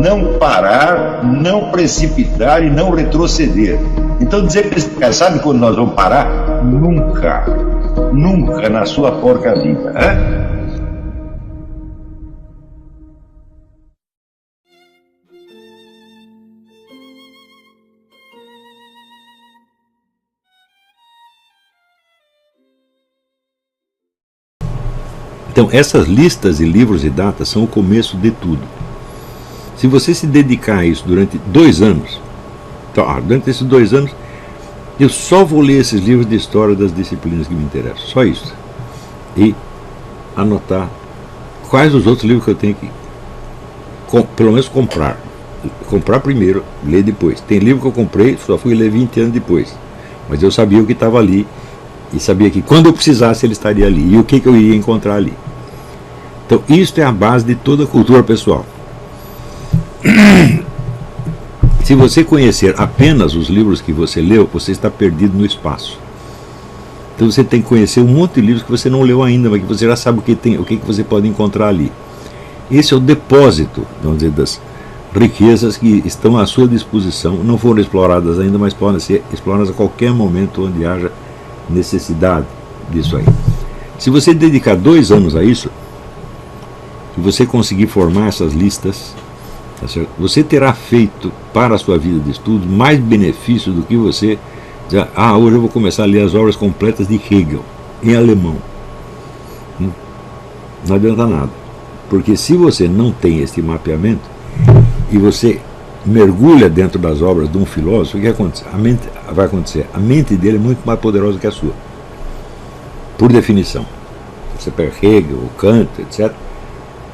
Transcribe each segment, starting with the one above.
não parar, não precipitar e não retroceder. Então dizer para esse cara, sabe quando nós vamos parar? Nunca. Nunca na sua porca vida. Né? Então, essas listas de livros e datas são o começo de tudo. Se você se dedicar a isso durante 2 anos, então, durante esses 2 anos, eu só vou ler esses livros de história das disciplinas que me interessam, só isso. E anotar quais os outros livros que eu tenho que, pelo menos, comprar. Comprar primeiro, ler depois. Tem livro que eu comprei, só fui ler 20 anos depois. Mas eu sabia o que estava ali. E sabia que quando eu precisasse ele estaria ali. E o que eu ia encontrar ali. Então isso é a base de toda a cultura pessoal. Se você conhecer apenas os livros que você leu, você está perdido no espaço. Então você tem que conhecer um monte de livros que você não leu ainda, mas que você já sabe o que você pode encontrar ali. Esse é o depósito, vamos dizer, das riquezas que estão à sua disposição. Não foram exploradas ainda, mas podem ser exploradas a qualquer momento onde haja necessidade disso aí. Se você dedicar 2 anos a isso, e você conseguir formar essas listas, tá certo? Você terá feito para a sua vida de estudo mais benefício do que você dizer, hoje eu vou começar a ler as obras completas de Hegel em alemão. Não adianta nada, porque se você não tem esse mapeamento e você mergulha dentro das obras de um filósofo, o que acontece? Vai acontecer? A mente dele é muito mais poderosa que a sua, por definição. Você pega Hegel, Kant, etc.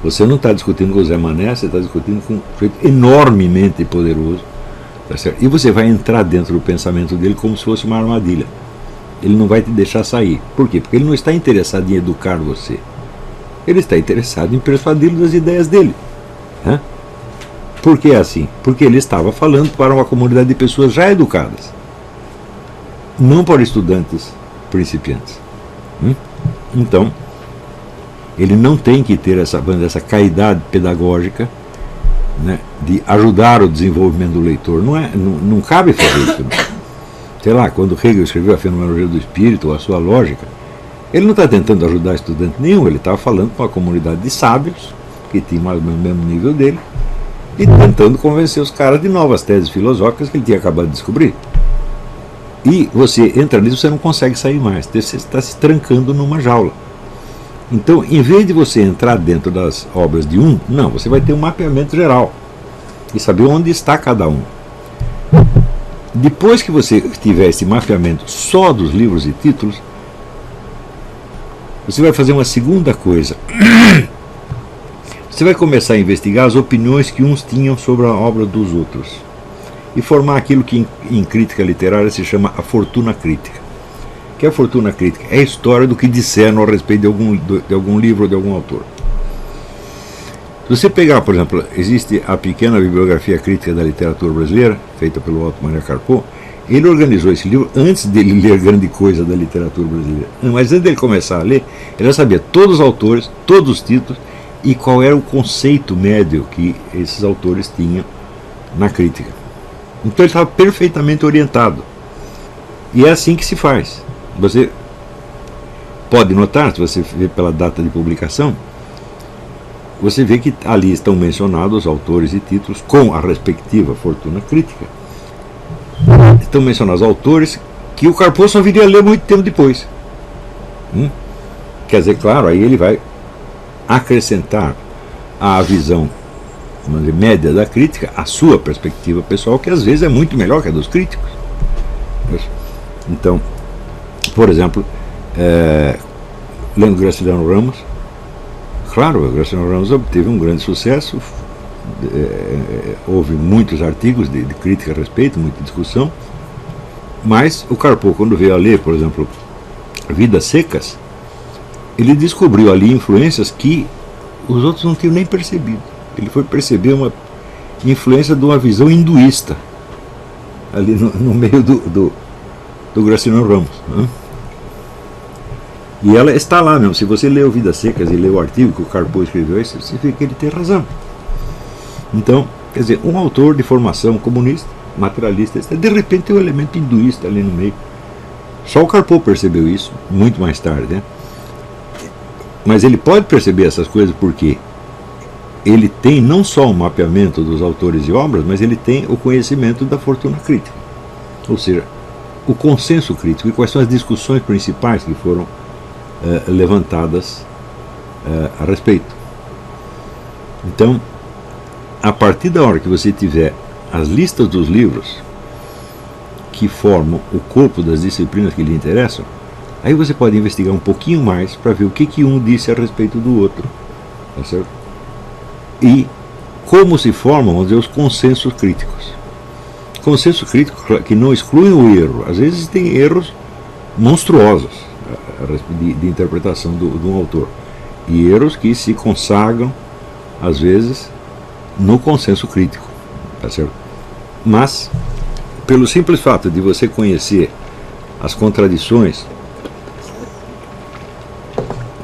Você não está discutindo com o Zé Mané, você está discutindo com um sujeito enormemente poderoso, tá certo? E você vai entrar dentro do pensamento dele como se fosse uma armadilha. Ele não vai te deixar sair. Por quê? Porque ele não está interessado em educar você. Ele está interessado em persuadi-lo das ideias dele. Né? Por que é assim? Porque ele estava falando para uma comunidade de pessoas já educadas, não para estudantes principiantes. Então, ele não tem que ter essa caidade pedagógica, né, de ajudar o desenvolvimento do leitor. Não cabe fazer isso. Sei lá, quando Hegel escreveu a Fenomenologia do Espírito, ou a sua lógica, ele não está tentando ajudar estudante nenhum, ele estava falando com uma comunidade de sábios, que tinha mais ou menos o mesmo nível dele, e tentando convencer os caras de novas teses filosóficas que ele tinha acabado de descobrir. E você entra nisso, você não consegue sair mais, você está se trancando numa jaula. Então, em vez de você entrar dentro das obras de um, não, você vai ter um mapeamento geral e saber onde está cada um. Depois que você tiver esse mapeamento só dos livros e títulos, você vai fazer uma segunda coisa. Você vai começar a investigar as opiniões que uns tinham sobre a obra dos outros e formar aquilo que em crítica literária se chama a fortuna crítica. Que é a fortuna crítica? É a história do que disseram a respeito de algum livro ou de algum autor. Se você pegar, por exemplo, existe a pequena bibliografia crítica da literatura brasileira, feita pelo Otto Maria Carpo. Ele organizou esse livro antes dele ler grande coisa da literatura brasileira. Mas antes dele começar a ler, ele já sabia todos os autores, todos os títulos, e qual era o conceito médio que esses autores tinham na crítica. Então ele estava perfeitamente orientado. E é assim que se faz. Você pode notar, se você vê pela data de publicação, você vê que ali estão mencionados os autores e títulos com a respectiva fortuna crítica. Estão mencionados autores que o Carpo só viria a ler muito tempo depois. Quer dizer, claro, aí ele vai acrescentar à visão, vamos dizer, média da crítica a sua perspectiva pessoal, que às vezes é muito melhor que a dos críticos. Então, por exemplo, lendo Graciliano Ramos, claro, o Graciliano Ramos obteve um grande sucesso, houve muitos artigos de crítica a respeito, muita discussão, mas o Carpo, quando veio a ler, por exemplo, Vidas Secas, ele descobriu ali influências que os outros não tinham nem percebido. Ele foi perceber uma influência de uma visão hinduísta ali no meio do Graciliano Ramos, né? E ela está lá mesmo. Se você lê o Vidas Secas e lê o artigo que o Carpo escreveu, você vê que ele tem razão. Então, Quer dizer, um autor de formação comunista, materialista, de repente tem um elemento hinduísta ali no meio. Só o Karl Popper percebeu isso, muito mais tarde, né? Mas ele pode perceber essas coisas porque ele tem não só um mapeamento dos autores e obras, mas ele tem o conhecimento da fortuna crítica. Ou seja, o consenso crítico e quais são as discussões principais que foram levantadas a respeito. Então, a partir da hora que você tiver as listas dos livros que formam o corpo das disciplinas que lhe interessam, aí você pode investigar um pouquinho mais para ver o que um disse a respeito do outro, tá certo? E como se formam, vamos dizer, os consensos críticos. Consenso crítico que não excluem o erro. Às vezes tem erros monstruosos de interpretação de um autor. E erros que se consagram, às vezes, no consenso crítico. Tá certo? Mas, pelo simples fato de você conhecer as contradições,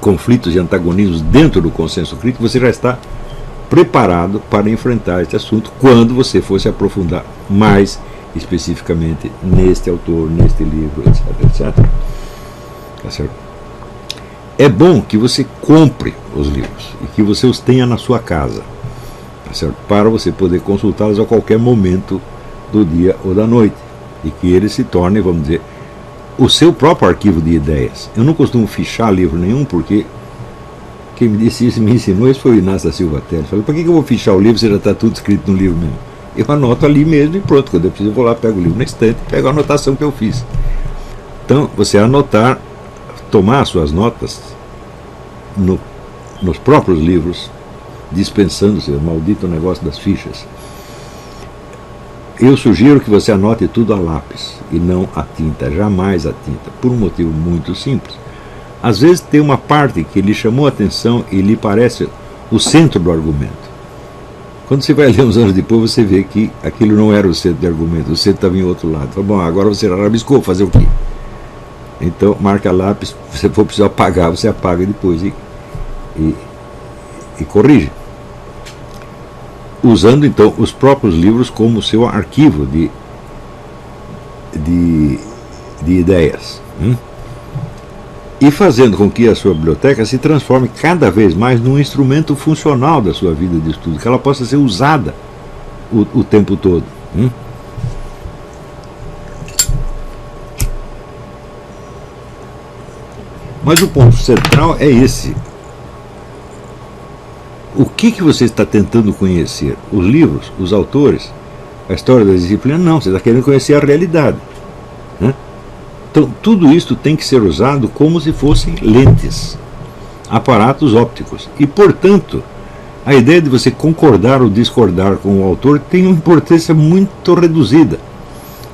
conflitos e antagonismos dentro do consenso crítico, você já está preparado para enfrentar este assunto quando você for se aprofundar mais especificamente neste autor, neste livro, etc, etc. Tá certo? É bom que você compre os livros e que você os tenha na sua casa, tá certo? Para você poder consultá-los a qualquer momento do dia ou da noite e que eles se tornem, vamos dizer, o seu próprio arquivo de ideias. Eu não costumo fichar livro nenhum porque quem me disse isso, me ensinou isso, foi o Inácio da Silva Teles. Falei, para que eu vou fichar o livro se já está tudo escrito no livro mesmo? Eu anoto ali mesmo e pronto, quando eu preciso eu vou lá, pego o livro na estante e pego a anotação que eu fiz. Então, você anotar, tomar as suas notas nos próprios livros, dispensando-se o maldito negócio das fichas. Eu sugiro que você anote tudo a lápis e não a tinta, jamais a tinta, por um motivo muito simples. Às vezes tem uma parte que lhe chamou a atenção e lhe parece o centro do argumento. Quando você vai ler uns anos depois, você vê que aquilo não era o centro do argumento, o centro estava em outro lado. Fala, bom, agora você rabiscou, fazer o quê? Então, marca lápis, se você for precisar apagar, você apaga depois e corrige. Usando, então, os próprios livros como seu arquivo de ideias. E fazendo com que a sua biblioteca se transforme cada vez mais num instrumento funcional da sua vida de estudo, que ela possa ser usada o tempo todo. Mas o ponto central é esse. O que você está tentando conhecer? Os livros, os autores, a história da disciplina? Não, você está querendo conhecer a realidade. Então, tudo isso tem que ser usado como se fossem lentes, aparatos ópticos. E, portanto, a ideia de você concordar ou discordar com o autor tem uma importância muito reduzida.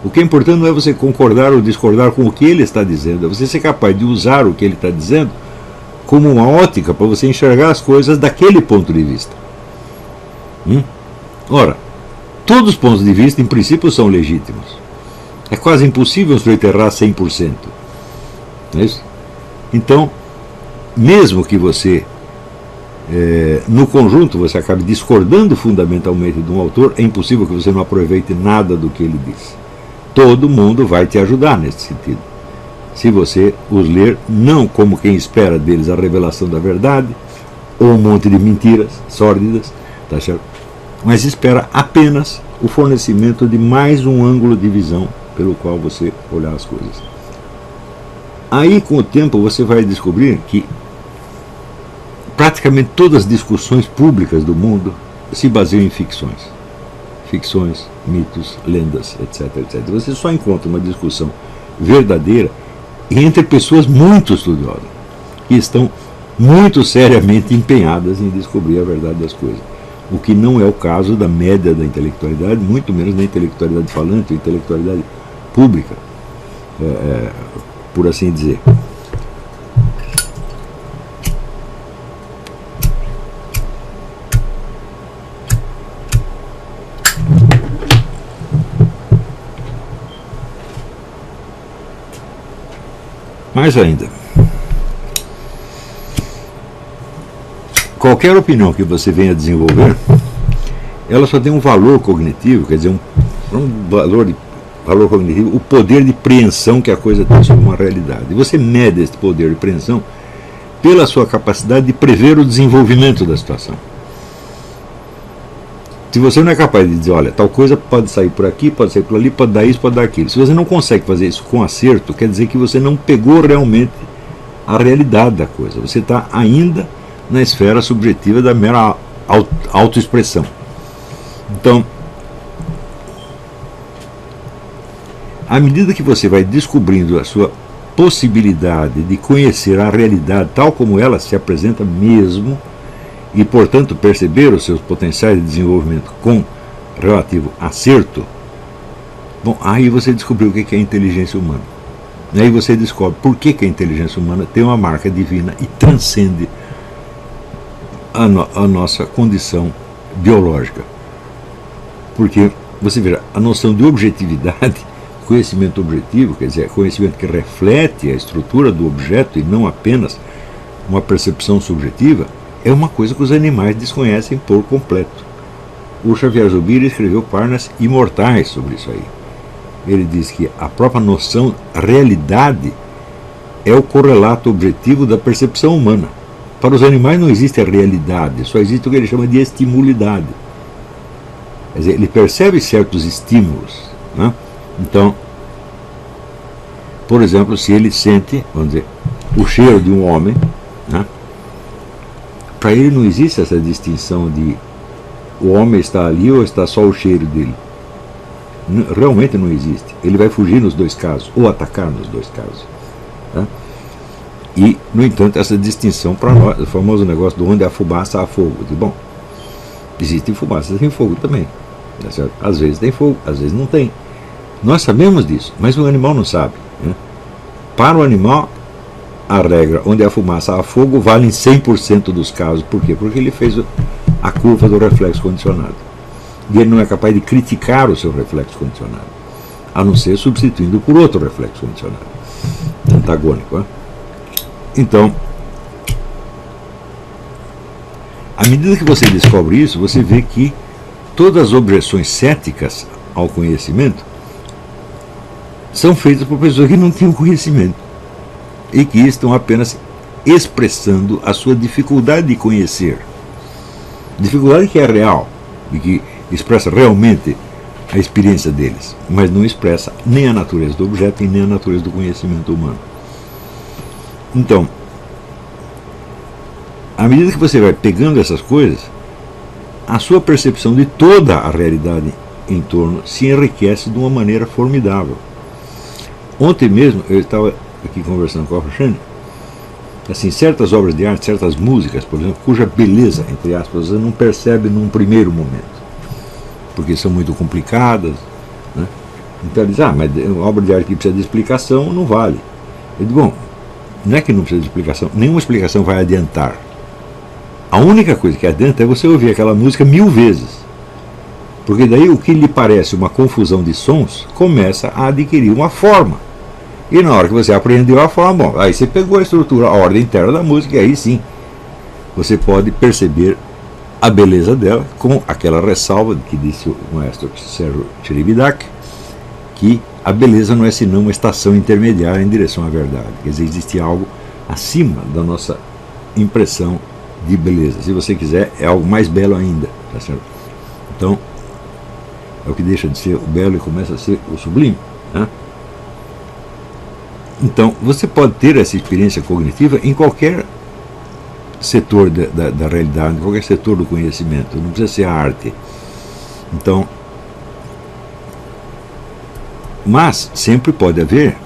O que é importante não é você concordar ou discordar com o que ele está dizendo, é você ser capaz de usar o que ele está dizendo como uma ótica para você enxergar as coisas daquele ponto de vista. Ora, todos os pontos de vista, em princípio, são legítimos. É quase impossível um sujeito errar 100%. Não é isso? Então, mesmo que você, no conjunto, você acabe discordando fundamentalmente de um autor, é impossível que você não aproveite nada do que ele diz. Todo mundo vai te ajudar nesse sentido. Se você os ler não como quem espera deles a revelação da verdade, ou um monte de mentiras sórdidas, tá certo? Mas espera apenas o fornecimento de mais um ângulo de visão pelo qual você olhar as coisas. Aí, com o tempo, você vai descobrir que praticamente todas as discussões públicas do mundo se baseiam em ficções. Ficções, mitos, lendas, etc, etc. Você só encontra uma discussão verdadeira entre pessoas muito estudiosas, que estão muito seriamente empenhadas em descobrir a verdade das coisas. O que não é o caso da média da intelectualidade, muito menos da intelectualidade falante, ou intelectualidade pública, por assim dizer. Mais ainda, qualquer opinião que você venha desenvolver, ela só tem um valor cognitivo, quer dizer, um valor cognitivo, o poder de preensão que a coisa tem sobre uma realidade. E você mede esse poder de preensão pela sua capacidade de prever o desenvolvimento da situação. Se você não é capaz de dizer, olha, tal coisa pode sair por aqui, pode sair por ali, pode dar isso, pode dar aquilo. Se você não consegue fazer isso com acerto, quer dizer que você não pegou realmente a realidade da coisa. Você está ainda na esfera subjetiva da mera autoexpressão. Então, à medida que você vai descobrindo a sua possibilidade de conhecer a realidade tal como ela se apresenta mesmo, e, portanto, perceber os seus potenciais de desenvolvimento com relativo acerto, bom, aí você descobriu o que é a inteligência humana. Aí você descobre por que a inteligência humana tem uma marca divina e transcende a nossa condição biológica. Porque, você verá, a noção de objetividade, conhecimento objetivo, quer dizer, conhecimento que reflete a estrutura do objeto e não apenas uma percepção subjetiva, é uma coisa que os animais desconhecem por completo. O Xavier Zubiri escreveu páginas imortais sobre isso aí. Ele diz que a própria noção realidade é o correlato objetivo da percepção humana. Para os animais não existe a realidade, só existe o que ele chama de estimulidade. Quer dizer, ele percebe certos estímulos, né? Então, por exemplo, se ele sente, vamos dizer, o cheiro de um homem, né? Para ele não existe essa distinção de o homem está ali ou está só o cheiro dele. Realmente não existe. Ele vai fugir nos dois casos, ou atacar nos dois casos. Tá? E, no entanto, essa distinção para nós, o famoso negócio de onde há fumaça há fogo. Bom, existe fumaça, tem fogo também. Tá certo? Às vezes tem fogo, às vezes não tem. Nós sabemos disso, mas o animal não sabe. Né? Para o animal, a regra onde há fumaça há fogo vale em 100% dos casos. Por quê? Porque ele fez a curva do reflexo condicionado. E ele não é capaz de criticar o seu reflexo condicionado, a não ser substituindo por outro reflexo condicionado, antagônico. Né? Então, à medida que você descobre isso, você vê que todas as objeções céticas ao conhecimento são feitas por pessoas que não tinham conhecimento e que estão apenas expressando a sua dificuldade de conhecer. Dificuldade que é real e que expressa realmente a experiência deles, mas não expressa nem a natureza do objeto e nem a natureza do conhecimento humano. Então, à medida que você vai pegando essas coisas, a sua percepção de toda a realidade em torno se enriquece de uma maneira formidável. Ontem mesmo eu estava aqui conversando com a Roxane, assim, certas obras de arte, certas músicas, por exemplo, cuja beleza, entre aspas, você não percebe num primeiro momento, porque são muito complicadas, né? Então ele diz, mas uma obra de arte que precisa de explicação não vale. Eu digo, bom, não é que não precisa de explicação, nenhuma explicação vai adiantar. A única coisa que adianta é você ouvir aquela música 1000 vezes, porque daí o que lhe parece uma confusão de sons começa a adquirir uma forma. E na hora que você aprendeu a forma, bom, aí você pegou a estrutura, a ordem interna da música, e aí sim você pode perceber a beleza dela, com aquela ressalva que disse o maestro Sérgio Cheribidache, que a beleza não é senão uma estação intermediária em direção à verdade. Quer dizer, existe algo acima da nossa impressão de beleza. Se você quiser, é algo mais belo ainda. Tá certo? Então, é o que deixa de ser o belo e começa a ser o sublime. Né? Então, você pode ter essa experiência cognitiva em qualquer setor da realidade, em qualquer setor do conhecimento, não precisa ser a arte. Então, mas sempre pode haver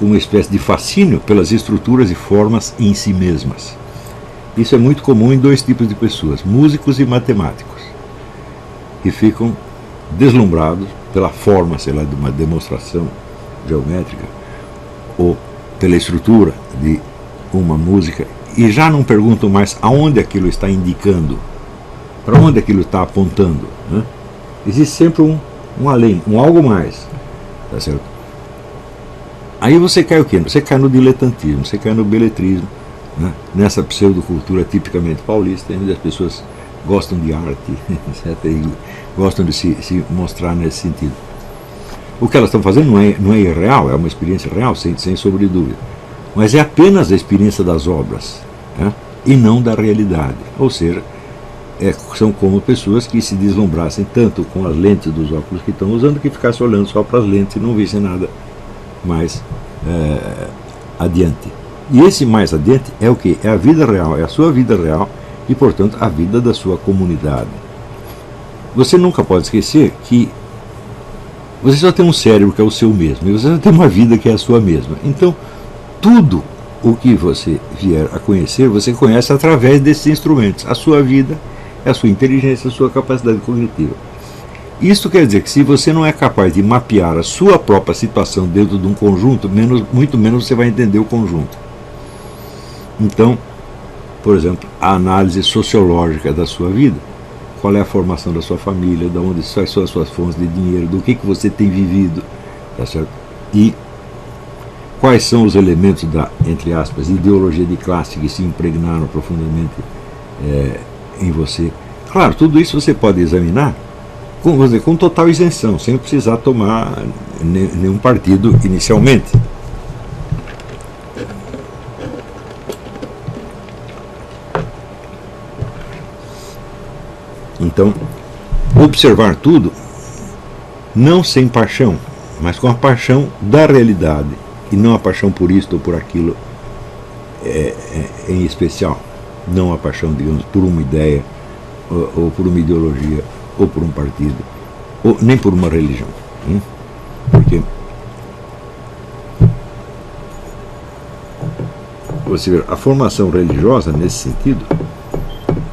uma espécie de fascínio pelas estruturas e formas em si mesmas. Isso é muito comum em dois tipos de pessoas, músicos e matemáticos, que ficam deslumbrados pela forma, sei lá, de uma demonstração geométrica ou pela estrutura de uma música e já não perguntam mais aonde aquilo está indicando, para onde aquilo está apontando. Né? Existe sempre um além, um algo mais. Tá certo? Aí você cai o quê? Você cai no diletantismo, você cai no beletrismo, né? Nessa pseudocultura tipicamente paulista, onde as pessoas gostam de arte, etc., e gostam de se mostrar nesse sentido. O que elas estão fazendo não é irreal, é uma experiência real, sem sombra de dúvida. Mas é apenas a experiência das obras, né? E não da realidade. Ou seja, são como pessoas que se deslumbrassem tanto com as lentes dos óculos que estão usando, que ficassem olhando só para as lentes e não vissem nada mais adiante. E esse mais adiante é o que? É a vida real, é a sua vida real e, portanto, a vida da sua comunidade. Você nunca pode esquecer que você só tem um cérebro que é o seu mesmo, e você só tem uma vida que é a sua mesma. Então, tudo o que você vier a conhecer, você conhece através desses instrumentos. A sua vida, a sua inteligência, a sua capacidade cognitiva. Isso quer dizer que se você não é capaz de mapear a sua própria situação dentro de um conjunto, muito menos você vai entender o conjunto. Então, por exemplo, a análise sociológica da sua vida, qual é a formação da sua família, de onde quais são as suas fontes de dinheiro, do que você tem vivido, tá certo? E quais são os elementos da, entre aspas, ideologia de classe que se impregnaram profundamente em você. Claro, tudo isso você pode examinar com total isenção, sem precisar tomar nenhum partido inicialmente. Então, observar tudo, não sem paixão, mas com a paixão da realidade, e não a paixão por isto ou por aquilo em especial. Não a paixão, digamos, por uma ideia, ou por uma ideologia, ou por um partido, ou nem por uma religião. Porque você vê, a formação religiosa, nesse sentido,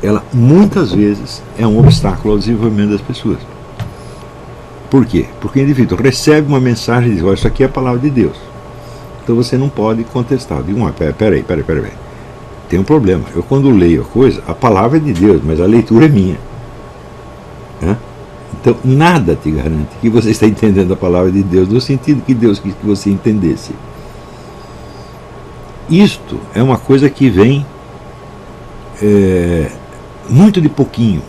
ela muitas vezes é um obstáculo ao desenvolvimento das pessoas. Por quê? Porque o indivíduo recebe uma mensagem e diz: olha, isso aqui é a palavra de Deus. Então você não pode contestar. Digo, peraí. Tem um problema. Eu, quando leio a coisa, a palavra é de Deus, mas a leitura é minha. Então nada te garante que você está entendendo a palavra de Deus no sentido que Deus quis que você entendesse. Isto é uma coisa que vem muito de pouquinho,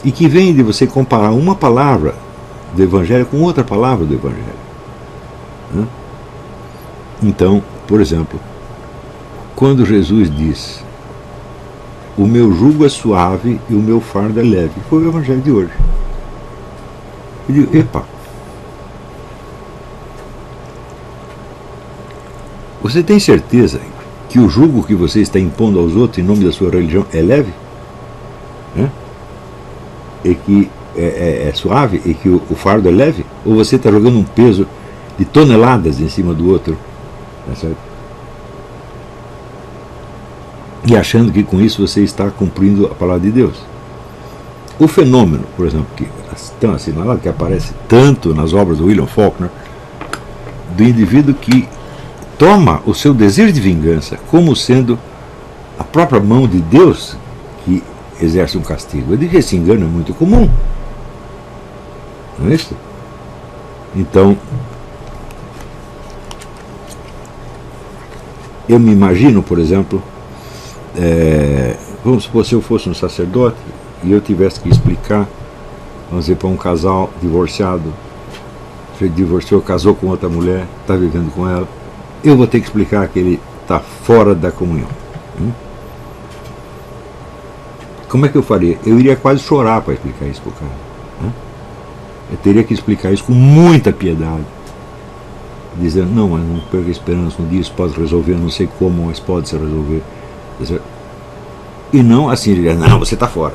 e que vem de você comparar uma palavra do Evangelho com outra palavra do Evangelho. Então, por exemplo, quando Jesus diz: o meu jugo é suave e o meu fardo é leve, foi o Evangelho de hoje. Eu digo, epa, você tem certeza que o jugo que você está impondo aos outros em nome da sua religião é leve? E que é suave? E que o fardo é leve? Ou você está jogando um peso de toneladas em cima do outro? Tá certo? E achando que com isso você está cumprindo a palavra de Deus. O fenômeno, por exemplo, que tão assinalado, que aparece tanto nas obras do William Faulkner, do indivíduo que toma o seu desejo de vingança como sendo a própria mão de Deus que exerce um castigo. Eu digo que esse engano é muito comum. Não é isso? Então, eu me imagino, por exemplo, vamos supor, se eu fosse um sacerdote e eu tivesse que explicar, vamos dizer, para um casal divorciado, se divorciou, casou com outra mulher, está vivendo com ela, eu vou ter que explicar que ele está fora da comunhão. Como é que eu faria? Eu iria quase chorar para explicar isso para o cara. Eu teria que explicar isso com muita piedade, dizendo: não, mas não perca a esperança, um dia isso pode resolver, não sei como, mas pode se resolver. E não assim, dizer: não, você está fora.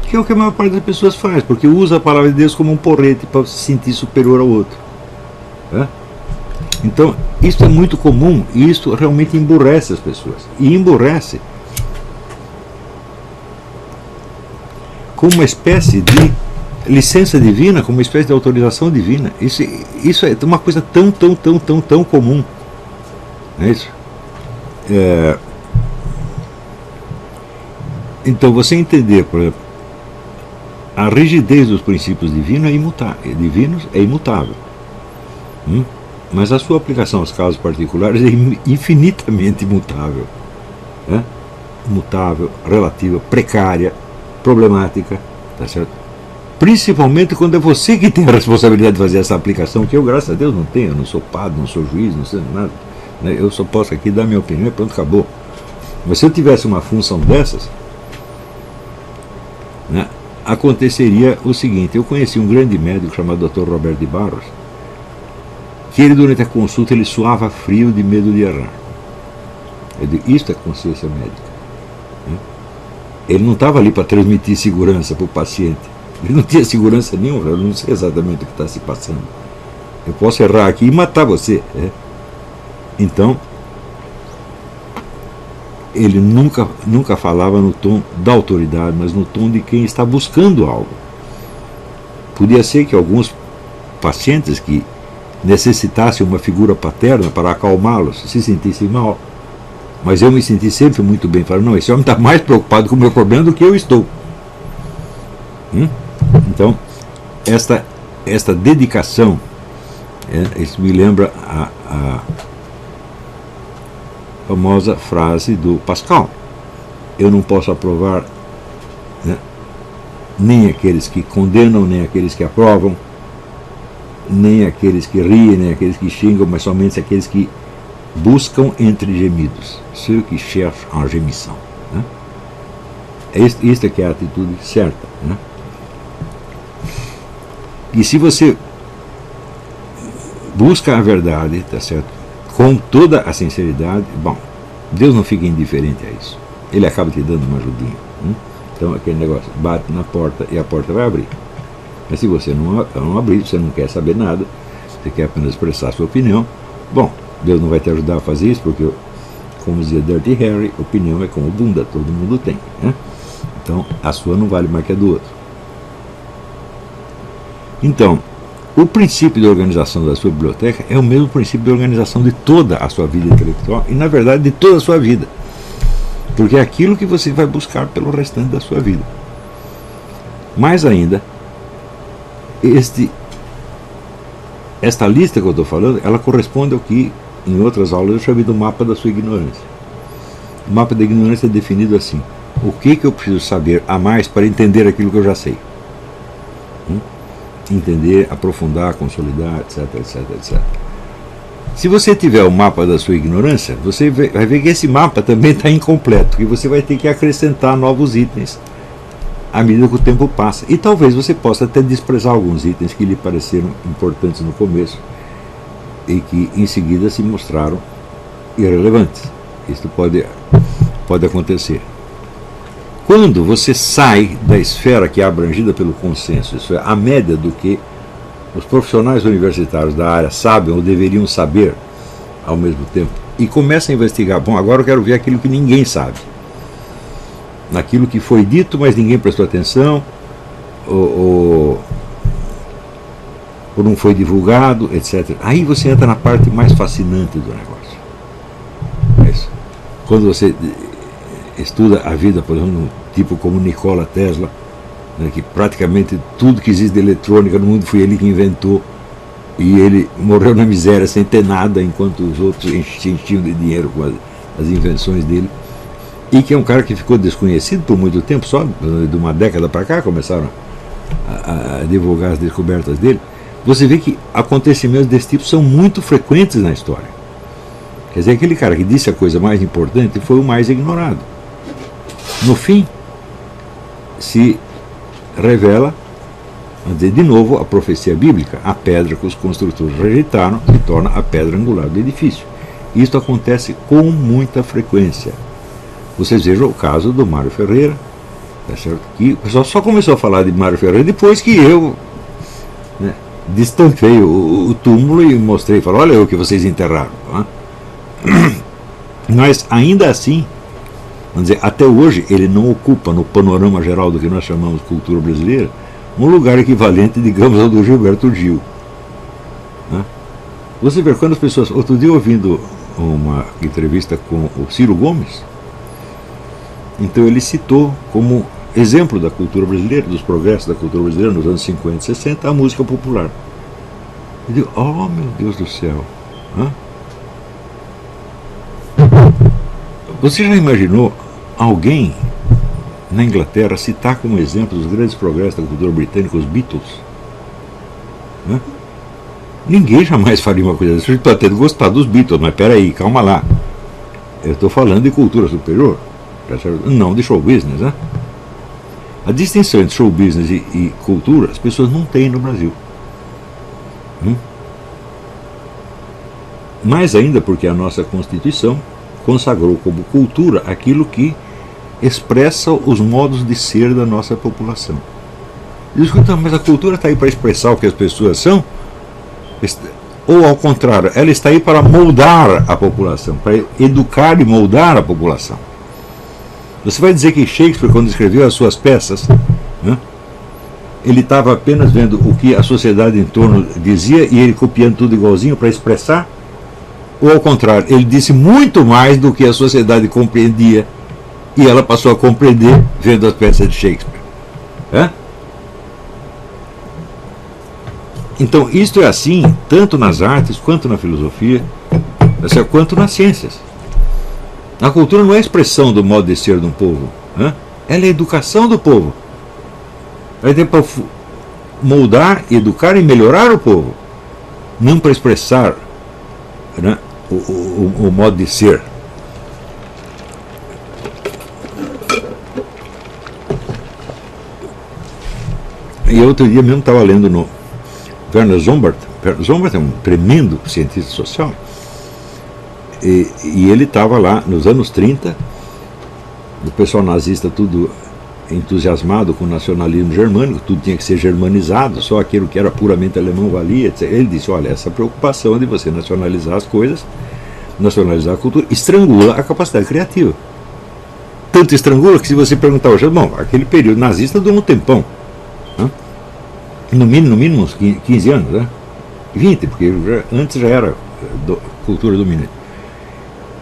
Que é o que a maior parte das pessoas faz, porque usa a palavra de Deus como um porrete para se sentir superior ao outro. Então, isso é muito comum, e isso realmente emburrece as pessoas. E emburrece como uma espécie de licença divina, como uma espécie de autorização divina. Isso é uma coisa tão comum. Não é isso? Então, você entender, por exemplo, a rigidez dos princípios divinos é imutável. Mas a sua aplicação aos casos particulares é infinitamente mutável. Né? Mutável, relativa, precária, problemática, tá certo? Principalmente quando é você que tem a responsabilidade de fazer essa aplicação, que eu, graças a Deus, não tenho. Eu não sou padre, não sou juiz, não sei nada. Né? Eu só posso aqui dar minha opinião e pronto, acabou. Mas se eu tivesse uma função dessas, né, aconteceria o seguinte: eu conheci um grande médico chamado Dr. Roberto de Barros, que ele, durante a consulta, ele suava frio de medo de errar. Eu digo, isto é consciência médica. Né? Ele não estava ali para transmitir segurança para o paciente. Ele não tinha segurança nenhuma, eu não sei exatamente o que está se passando. Eu posso errar aqui e matar você. Né? Então, ele nunca falava no tom da autoridade, mas no tom de quem está buscando algo. Podia ser que alguns pacientes que necessitassem uma figura paterna para acalmá-los se sentissem mal, mas eu me senti sempre muito bem. Falei, não, esse homem está mais preocupado com o meu problema do que eu estou. Então, esta dedicação, isso me lembra a famosa frase do Pascal: eu não posso aprovar, né, nem aqueles que condenam, nem aqueles que aprovam, nem aqueles que riem, nem aqueles que xingam, mas somente aqueles que buscam entre gemidos, ceux qui cherchent en gémissant. Né? Isto é que é a atitude certa. Né? E se você busca a verdade, tá certo, com toda a sinceridade, bom, Deus não fica indiferente a isso. Ele acaba te dando uma ajudinha. Então aquele negócio, bate na porta e a porta vai abrir. Mas se você não abrir, você não quer saber nada, você quer apenas expressar a sua opinião, bom, Deus não vai te ajudar a fazer isso, porque, como dizia Dirty Harry, opinião é como bunda, todo mundo tem. Né? Então a sua não vale mais que a do outro. Então, o princípio de organização da sua biblioteca é o mesmo princípio de organização de toda a sua vida intelectual e, na verdade, de toda a sua vida. Porque é aquilo que você vai buscar pelo restante da sua vida. Mais ainda, esta lista que eu estou falando, ela corresponde ao que, em outras aulas, eu chamei do mapa da sua ignorância. O mapa da ignorância é definido assim: o que eu preciso saber a mais para entender aquilo que eu já sei? Entender, aprofundar, consolidar, etc, etc, etc. Se você tiver o mapa da sua ignorância, você vai ver que esse mapa também está incompleto, e você vai ter que acrescentar novos itens à medida que o tempo passa. E talvez você possa até desprezar alguns itens que lhe pareceram importantes no começo e que em seguida se mostraram irrelevantes. Isso pode acontecer. Quando você sai da esfera que é abrangida pelo consenso, isso é, a média do que os profissionais universitários da área sabem ou deveriam saber ao mesmo tempo, e começa a investigar, bom, agora eu quero ver aquilo que ninguém sabe, naquilo que foi dito, mas ninguém prestou atenção, ou não foi divulgado, etc. Aí você entra na parte mais fascinante do negócio. É isso. Quando você estuda a vida, por exemplo, um tipo como Nikola Tesla, né, que praticamente tudo que existe de eletrônica no mundo foi ele que inventou, e ele morreu na miséria sem ter nada, enquanto os outros se enchiam de dinheiro com as invenções dele, e que é um cara que ficou desconhecido por muito tempo, só de uma década para cá começaram a divulgar as descobertas dele. Você vê que acontecimentos desse tipo são muito frequentes na história. Quer dizer, aquele cara que disse a coisa mais importante foi o mais ignorado. No fim, se revela, vamos dizer, de novo, a profecia bíblica: a pedra que os construtores rejeitaram se torna a pedra angular do edifício. Isto acontece com muita frequência. Vocês vejam o caso do Mário Ferreira, tá certo? Que o pessoal só começou a falar de Mário Ferreira depois que eu, né, destampei o túmulo e mostrei, falei, olha o que vocês enterraram. Tá? Mas ainda assim, vamos dizer, até hoje ele não ocupa no panorama geral do que nós chamamos de cultura brasileira um lugar equivalente, digamos, ao do Gilberto Gil. Né? Você vê quando as pessoas... Outro dia ouvindo uma entrevista com o Ciro Gomes, então ele citou como exemplo da cultura brasileira, dos progressos da cultura brasileira nos anos 50 e 60, a música popular. Eu digo, oh meu Deus do céu, Hã? Você já imaginou alguém na Inglaterra citar como exemplo os grandes progressos da cultura britânica os Beatles? Hã? Ninguém jamais faria uma coisa dessa. Você pode ter gostado dos Beatles, mas peraí, calma lá. Eu estou falando de cultura superior, não de show business, né? A distinção entre show business e cultura, as pessoas não têm no Brasil. Mais ainda porque a nossa Constituição consagrou como cultura aquilo que expressa os modos de ser da nossa população. Diz, então, mas a cultura está aí para expressar o que as pessoas são? Ou ao contrário, ela está aí para moldar a população, para educar e moldar a população. Você vai dizer que Shakespeare, quando escreveu as suas peças, né, ele estava apenas vendo o que a sociedade em torno dizia e ele copiando tudo igualzinho para expressar? Ou ao contrário, ele disse muito mais do que a sociedade compreendia e ela passou a compreender vendo as peças de Shakespeare? Então, isto é assim tanto nas artes, quanto na filosofia, quanto nas ciências. A cultura não é a expressão do modo de ser de um povo, ela é a educação do povo. Ela é para moldar, educar e melhorar o povo, não para expressar, né, o modo de ser. E outro dia mesmo estava lendo no Werner Sombart. Werner Sombart é um tremendo cientista social, e ele estava lá nos anos 30, o pessoal nazista tudo entusiasmado com o nacionalismo germânico, tudo tinha que ser germanizado, só aquilo que era puramente alemão valia, etc. Ele disse, olha, essa preocupação de você nacionalizar as coisas, nacionalizar a cultura, estrangula a capacidade criativa. Tanto estrangula que se você perguntar hoje, bom, aquele período nazista durou um tempão, né? No mínimo uns 15 anos, né? 20, porque antes já era cultura dominante.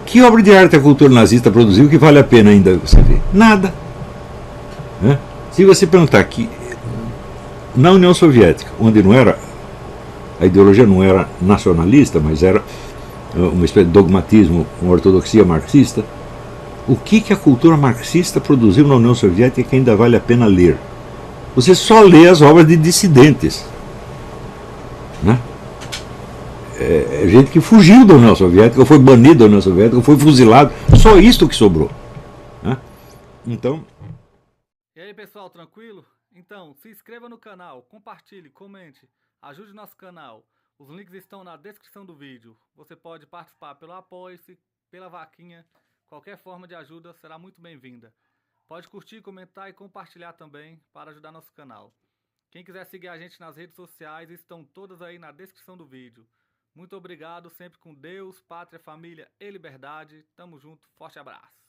Que obra de arte a cultura nazista produziu que vale a pena ainda você ver? Nada. Né? Se você perguntar que na União Soviética, onde não era, a ideologia não era nacionalista, mas era uma espécie de dogmatismo, uma ortodoxia marxista, o que a cultura marxista produziu na União Soviética que ainda vale a pena ler? Você só lê as obras de dissidentes, né? Gente que fugiu da União Soviética, ou foi banido da União Soviética, ou foi fuzilado, só isso que sobrou, né? Então... E aí pessoal, tranquilo? Então, se inscreva no canal, compartilhe, comente, ajude nosso canal. Os links estão na descrição do vídeo. Você pode participar pelo Apoie-se, pela vaquinha, qualquer forma de ajuda será muito bem-vinda. Pode curtir, comentar e compartilhar também para ajudar nosso canal. Quem quiser seguir a gente nas redes sociais estão todas aí na descrição do vídeo. Muito obrigado, sempre com Deus, pátria, família e liberdade. Tamo junto, forte abraço.